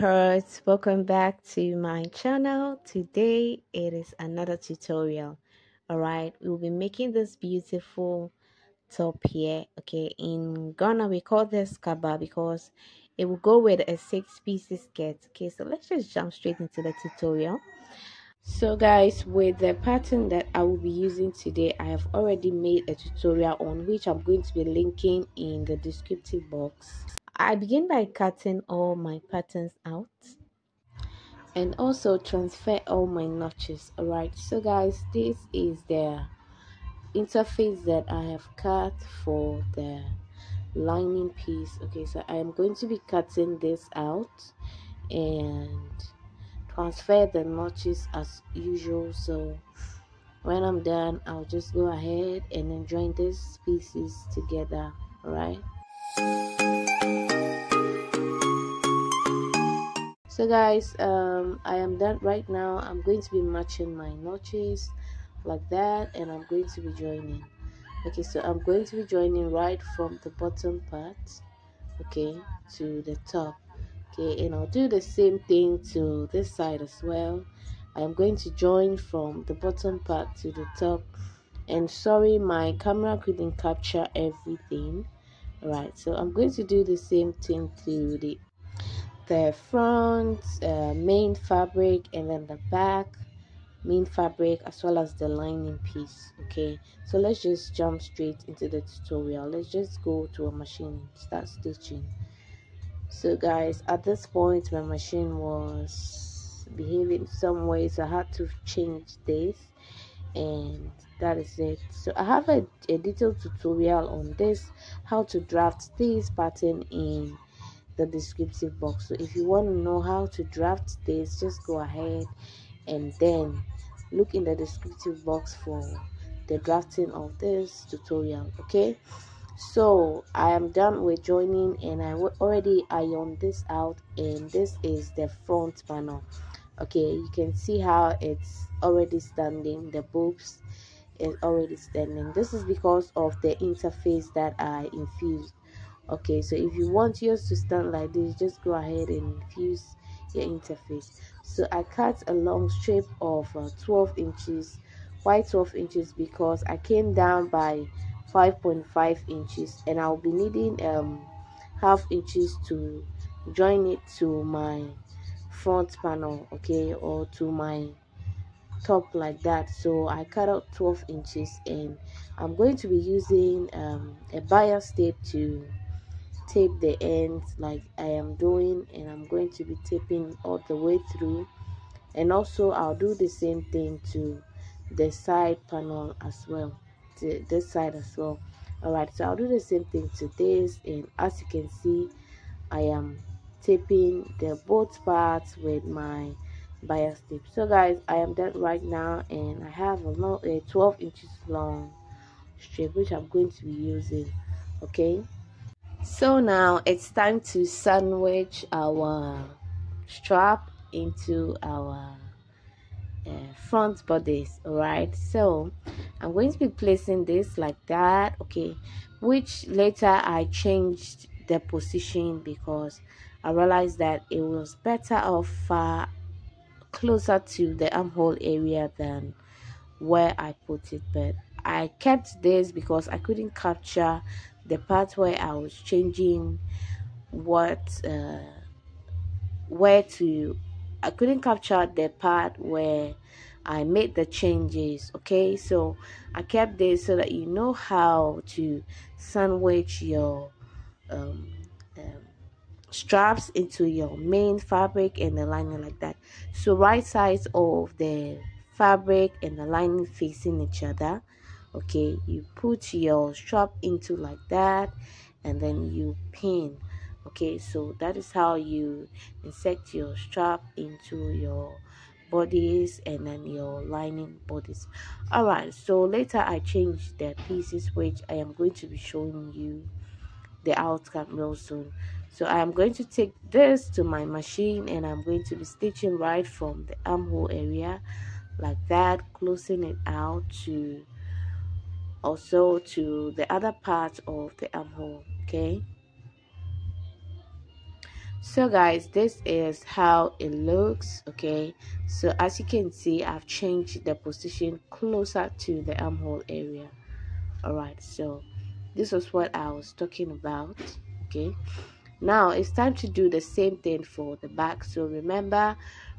sweethearts, welcome back to my channel. Today it is another tutorial. All right, we'll be making this beautiful top here. Okay, in Ghana we call this kaba because it will go with a 6-piece skirt. Okay, so let's just jump straight into the tutorial. So guys, with the pattern that I will be using today, I have already made a tutorial on which I'm going to be linking in the descriptive box. I begin by cutting all my patterns out and also transfer all my notches. Alright, so guys, this is the interface that I have cut for the lining piece. Okay, so I am going to be cutting this out and transfer the notches as usual. So when I'm done, I'll just go ahead and then join these pieces together. Alright, so guys, I am done right now. I'm going to be matching my notches like that, and I'm going to be joining. Okay, so I'm going to be joining right from the bottom part, okay, to the top. Okay, and I'll do the same thing to this side as well. I'm going to join from the bottom part to the top. And sorry, my camera couldn't capture everything. Alright, so I'm going to do the same thing to the front main fabric, and then the back main fabric, as well as the lining piece. Okay, so let's just jump straight into the tutorial. Let's just go to a machine, start stitching. So guys, at this point my machine was behaving some way, so I had to change this, and that is it. So I have a detailed tutorial on this, how to draft this pattern, in the descriptive box. So if you want to know how to draft this, just go ahead and then look in the descriptive box for the drafting of this tutorial. Okay, so I am done with joining, and I already ironed this out, and this is the front panel. Okay, you can see how it's already standing, the boobs is already standing. This is because of the interface that I infused. Okay, so if you want yours to stand like this, just go ahead and infuse your interface. So I cut a long strip of 12 inches. Why 12 inches? Because I came down by 5.5 inches, and I'll be needing half inches to join it to my front panel, okay, or to my top like that. So I cut out 12 inches, and I'm going to be using a bias tape to tape the ends like I am doing, and I'm going to be taping all the way through. And also I'll do the same thing to the side panel as well, to this side as well. Alright, so I'll do the same thing to this, and as you can see, I am taping the both parts with my bias tape. So guys, I am done right now, and I have a 12 inches long strip which I'm going to be using. Okay, so now it's time to sandwich our strap into our front bodice. All right, so I'm going to be placing this like that. Okay, which later I changed the position because I realized that it was better off far closer to the armhole area than where I put it, but I kept this because I couldn't capture the part where I was changing what where to I couldn't capture the part where I made the changes. Okay, so I kept this so that you know how to sandwich your um, um, straps into your main fabric and the lining like that. So right sides of the fabric and the lining facing each other. Okay, you put your strap into like that, and then you pin. Okay, so that is how you insert your strap into your bodies and then your lining bodies. All right, so later I changed the pieces which I am going to be showing you the outcome real soon. So I am going to take this to my machine, and I'm going to be stitching right from the armhole area like that, closing it out to also to the other part of the armhole. Okay, So guys, this is how it looks. Okay, so as you can see, I've changed the position closer to the armhole area. All right, so this was what I was talking about. Okay, now it's time to do the same thing for the back. So remember,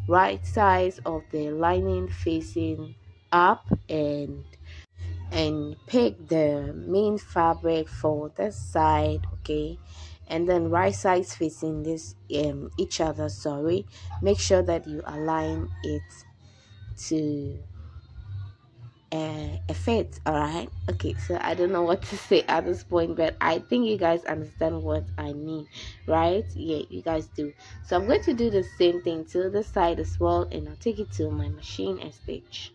right side of the lining facing up, and pick the main fabric for this side. Okay, and then right sides facing this each other, sorry. Make sure that you align it to a fit. All right, okay, so I don't know what to say at this point, but I think you guys understand what I mean, right? Yeah, you guys do. So I'm going to do the same thing to the side as well, and I'll take it to my machine and stitch.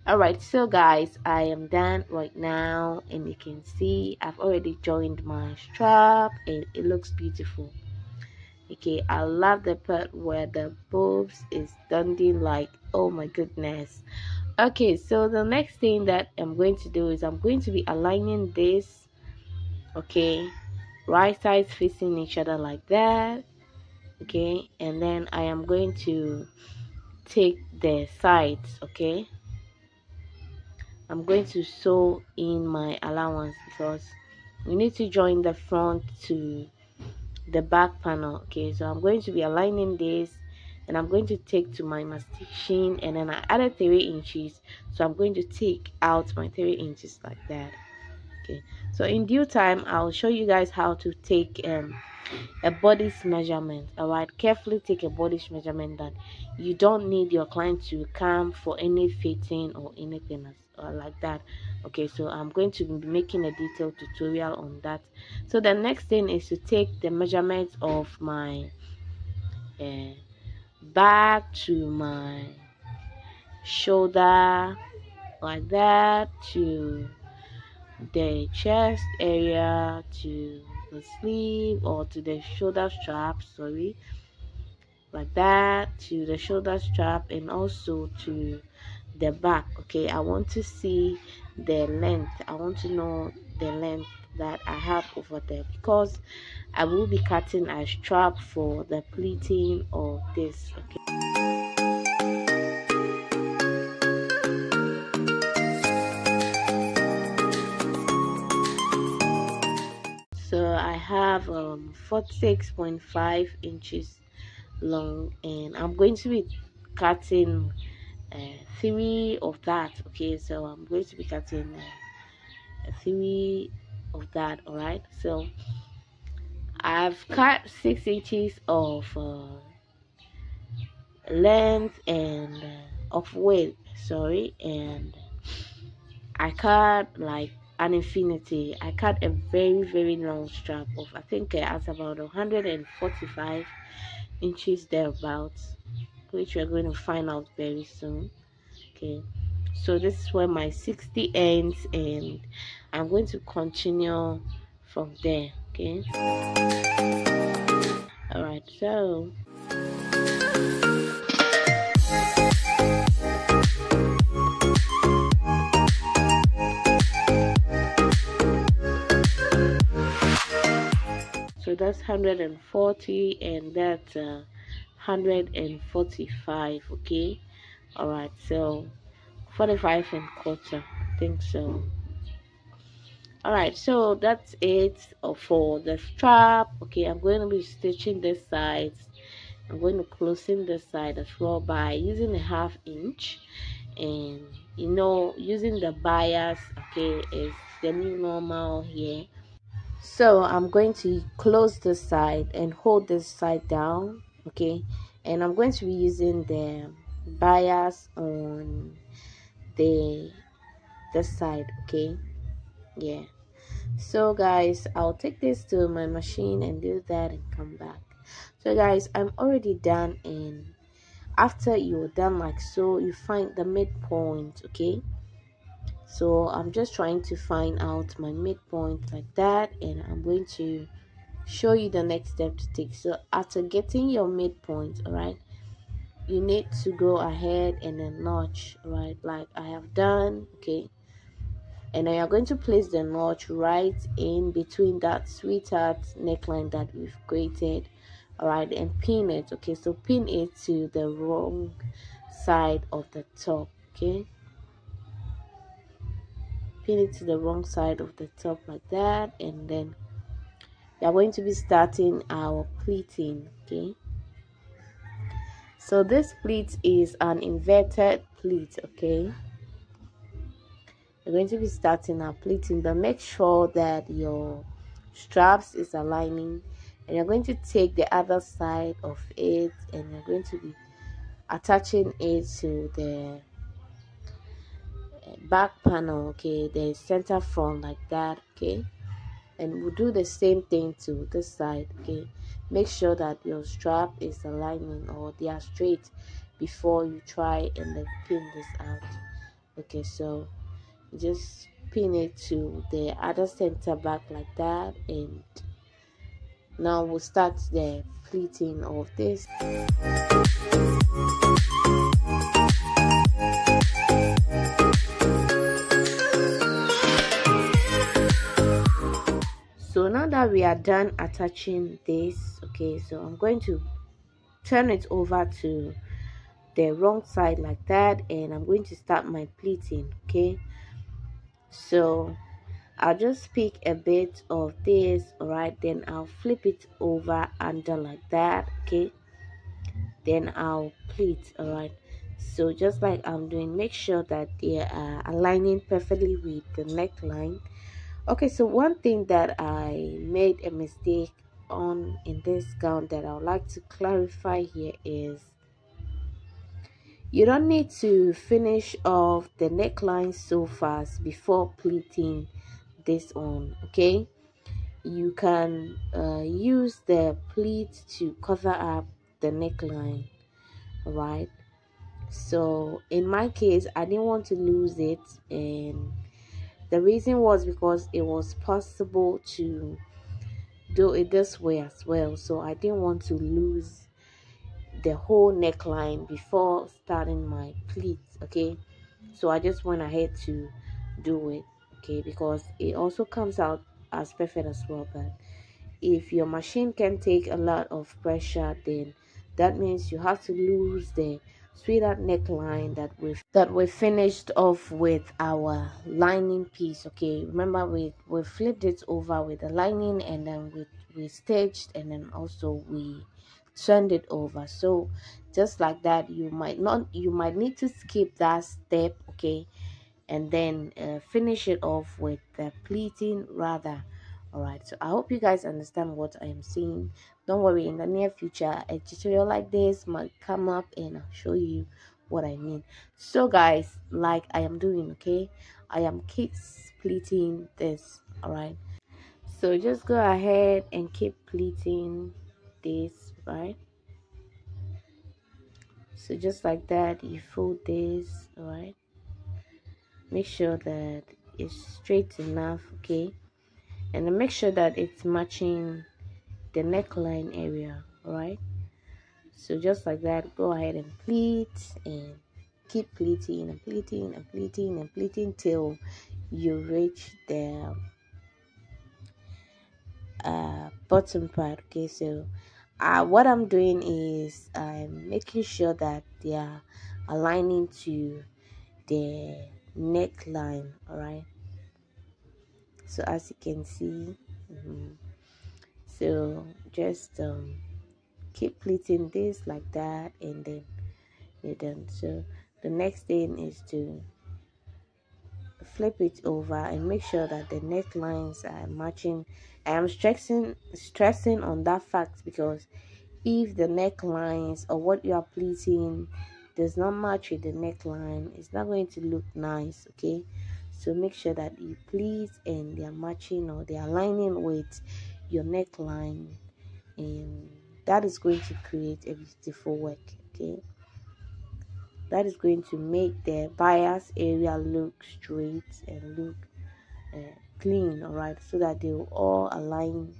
All right, so guys, I am done right now, and you can see I've already joined my strap, and it looks beautiful. Okay, I love the part where the boobs is done, like, oh my goodness. Okay, so the next thing that I'm going to do is I'm going to be aligning this. Okay, right sides facing each other like that. Okay, and then I am going to take the sides. Okay, I'm going to sew in my allowance because we need to join the front to the back panel. Okay, so I'm going to be aligning this, and I'm going to take to my machine, and then I added 3 inches, so I'm going to take out my 3 inches like that. Okay, so in due time I'll show you guys how to take a bodice measurement. All right, carefully take a bodice measurement that you don't need your client to come for any fitting or anything like that. Okay, so I'm going to be making a detailed tutorial on that. So the next thing is to take the measurements of my back to my shoulder like that, to the chest area, to the sleeve, or to the shoulder strap, sorry, like that, to the shoulder strap, and also to the back. Okay, I want to see the length. I want to know the length that I have over there, because I will be cutting a strap for the pleating of this. Okay, so I have 46.5 inches long, and I'm going to be cutting 3 of that. Okay, so I'm going to be cutting 3 of that. All right, so I've cut 6 inches of length and of width, sorry, and I cut like an infinity. I cut a very long strap of, I think it's about 145 inches thereabouts, which we're going to find out very soon. Okay, so this is where my 60 ends, and I'm going to continue from there. Okay, all right, so that's 140, and that's 145. Okay, all right, so 45 and quarter, I think so. All right, so that's it for the strap. Okay, I'm going to be stitching this side. I'm going to close in this side as well by using a 1/2 inch, and using the bias. Okay, is the new normal here. So I'm going to close this side and hold this side down. Okay, and I'm going to be using the bias on this side. Okay, yeah. So guys, I'll take this to my machine and do that and come back. So guys, I'm already done, and after you're done like so, you find the midpoint. Okay, so I'm just trying to find out my midpoint like that, and I'm going to show you the next step to take. So after getting your midpoint, all right, you need to go ahead and then notch, right, like I have done. Okay, and now you're going to place the notch right in between that sweetheart neckline that we've created all right, and pin it. Okay, so pin it to the wrong side of the top. Okay, pin it to the wrong side of the top like that, and then we are going to be starting our pleating. Okay, so this pleat is an inverted pleat. Okay, we're going to be starting our pleating, but make sure that your straps is aligning, and you're going to take the other side of it and you're going to be attaching it to the back panel. Okay, the center front like that. Okay, and we'll do the same thing to this side. Okay, make sure that your strap is aligning or they are straight before you try and then pin this out. Okay, so just pin it to the other center back like that, and now we'll start the pleating of this. So now that we are done attaching this, okay, so I'm going to turn it over to the wrong side like that, and I'm going to start my pleating. Okay, so I'll just pick a bit of this, all right, then I'll flip it over under like that. Okay, then I'll pleat. All right, so just like I'm doing, make sure that they are aligning perfectly with the neckline. Okay, so one thing that I made a mistake on in this gown that I would like to clarify here is you don't need to finish off the neckline so fast before pleating this on. Okay, you can use the pleat to cover up the neckline. All right, so in my case I didn't want to lose it, and the reason was because it was possible to do it this way as well, so I didn't want to lose the whole neckline before starting my pleats. Okay, so I just went ahead to do it. Okay, because it also comes out as perfect as well. But if your machine can take a lot of pressure, then that means you have to lose the sweetheart neckline that we finished off with our lining piece. Okay, remember we flipped it over with the lining, and then we stitched, and then also we turned it over. So just like that, you might need to skip that step. Okay, and then finish it off with the pleating rather. All right, so I hope you guys understand what I am saying. Don't worry, in the near future a tutorial like this might come up and I'll show you what I mean. So guys, like I am doing, okay, I am keep pleating this. All right, so just go ahead and keep pleating this, right? So just like that, you fold this. All right, make sure that it's straight enough. Okay, and then make sure that it's matching the neckline area. All right, so just like that, go ahead and pleat and keep pleating and pleating and pleating and pleating till you reach the bottom part. Okay, so what I'm doing is I'm making sure that they are aligning to the neckline. All right, so as you can see, so just keep pleating this like that, and then you're done. So the next thing is to flip it over and make sure that the necklines are matching. I am stressing on that fact because if the necklines or what you are pleating does not match with the neckline, it's not going to look nice. Okay, so make sure that you pleat and they are matching or they are aligning with your neckline, and that is going to create a beautiful work. Okay, that is going to make the bias area look straight and look clean. All right, so that they will all align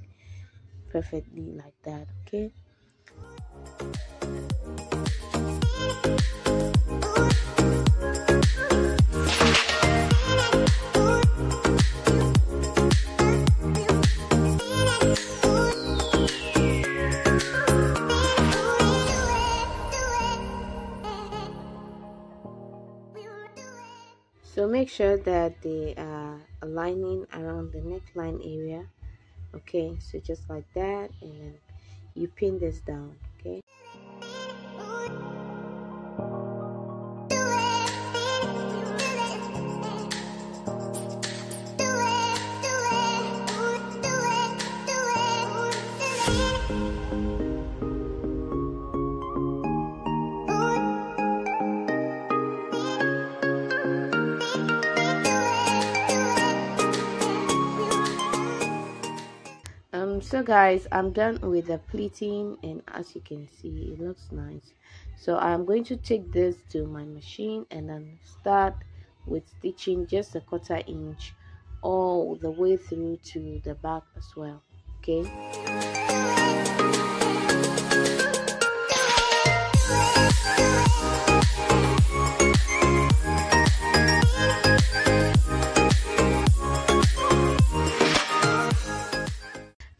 perfectly like that. Okay, So make sure that they are aligning around the neckline area. Okay, so just like that, and then you pin this down. Okay. So guys, I'm done with the pleating, and as you can see, it looks nice. So I'm going to take this to my machine and then start with stitching just a 1/4 inch all the way through to the back as well. Okay.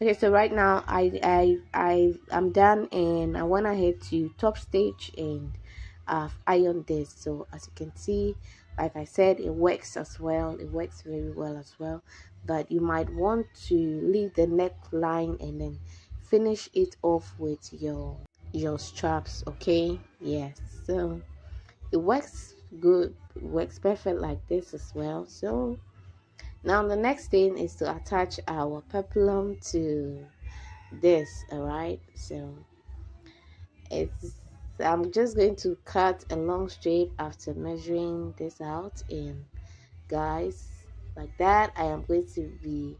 Okay, so right now I'm done, and I went ahead to top stitch, and I've ironed this. So as you can see, like I said, it works as well. It works very well as well. But you might want to leave the neckline and then finish it off with your straps. Okay, yes. So it works good. It works perfect like this as well. So now the next thing is to attach our peplum to this. All right, so I'm just going to cut a long strip after measuring this out, and guys, like that, I am going to be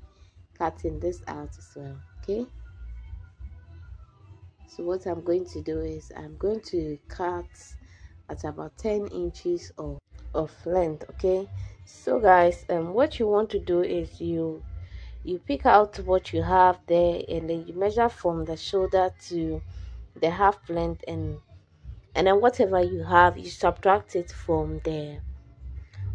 cutting this out as well. Okay, so what I'm going to do is I'm going to cut at about 10 inches of length. Okay, so guys, what you want to do is you pick out what you have there, and then you measure from the shoulder to the half length, and then whatever you have, you subtract it from the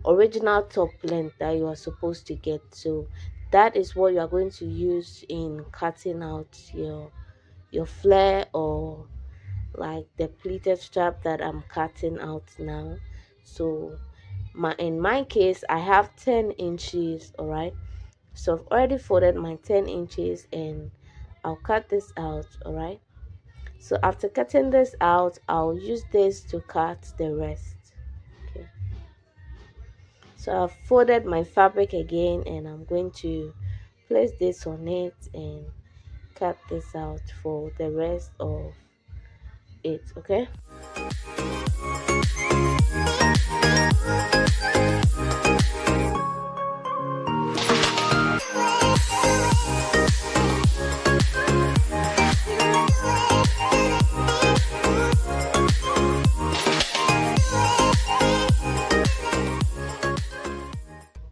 original top length that you are supposed to get. So that is what you are going to use in cutting out your flare, or like the pleated strap that I'm cutting out now. So in my case, I have 10 inches. All right, so I've already folded my 10 inches, and I'll cut this out. All right, so after cutting this out, I'll use this to cut the rest. Okay, so I've folded my fabric again, and I'm going to place this on it and cut this out for the rest of it. Okay.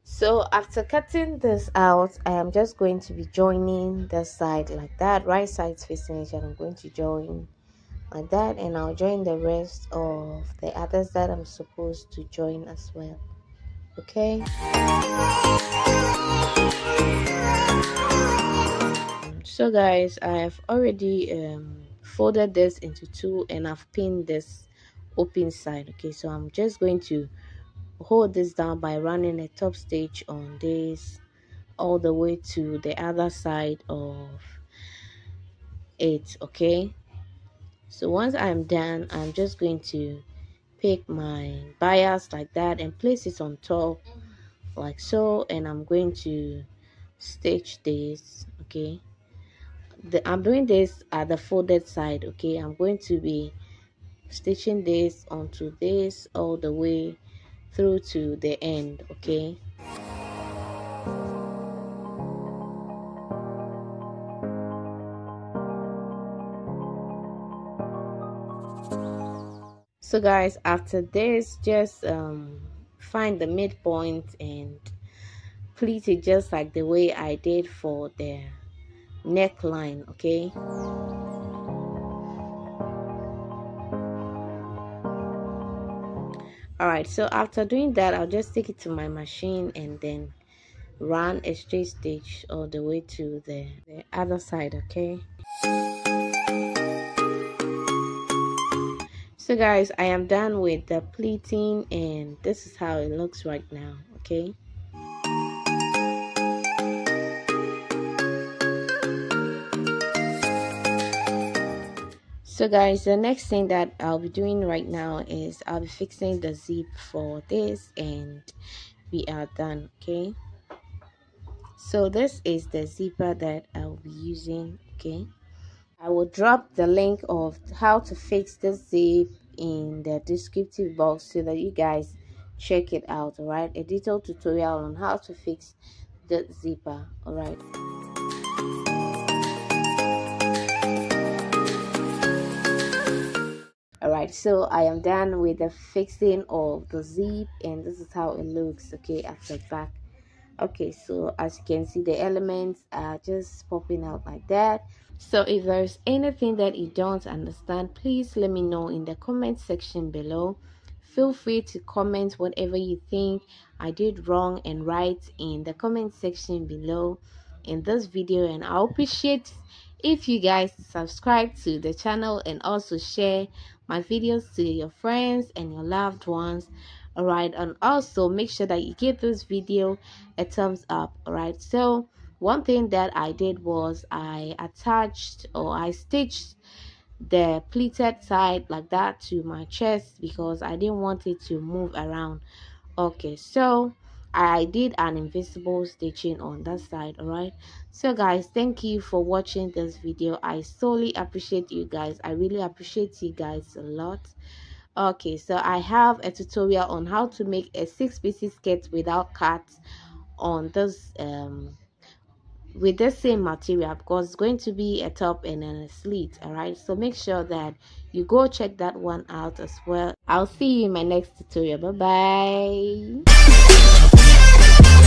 So after cutting this out, I am just going to be joining the side like that. Right side's facing each other. I'm going to join like that, and I'll join the rest of the others that I'm supposed to join as well. Okay. So guys, I have already folded this into two, and I've pinned this open side. Okay, so I'm just going to hold this down by running a top stitch on this all the way to the other side of it. Okay, so once I'm done, I'm just going to pick my bias like that and place it on top like so, and I'm going to stitch this. Okay, I'm doing this at the folded side. Okay, I'm going to be stitching this onto this all the way through to the end. Okay, so guys, after this, just find the midpoint and pleat it just like the way I did for the neckline. Okay, all right, so after doing that, I'll just take it to my machine and then run a straight stitch all the way to the other side. Okay, So guys, I am done with the pleating and this is how it looks right now. Okay, so guys, the next thing that I'll be doing right now is I'll be fixing the zip for this and we are done. Okay, so this is the zipper that I'll be using. Okay, I will drop the link of how to fix this zip in the descriptive box so that you guys check it out. All right, a detailed tutorial on how to fix the zipper. All right. Alright, so I am done with the fixing of the zip and this is how it looks, okay, at the back. Okay, so as you can see, the elements are just popping out like that. So if there's anything that you don't understand, please let me know in the comment section below. Feel free to comment whatever you think I did wrong and right in the comment section below in this video, and I'll appreciate if you guys subscribe to the channel and also share my videos to your friends and your loved ones. All right, and also make sure that you give this video a thumbs up. All right, so one thing that I did was I attached or I stitched the pleated side like that to my chest because I didn't want it to move around. Okay, so I did an invisible stitching on that side. All right, so guys, thank you for watching this video. I solely appreciate you guys. I really appreciate you guys a lot. Okay, so I have a tutorial on how to make a 6-piece skirt without cuts on this with the same material because it's going to be a top and then a slit. All right, so make sure that you go check that one out as well. I'll see you in my next tutorial. Bye bye.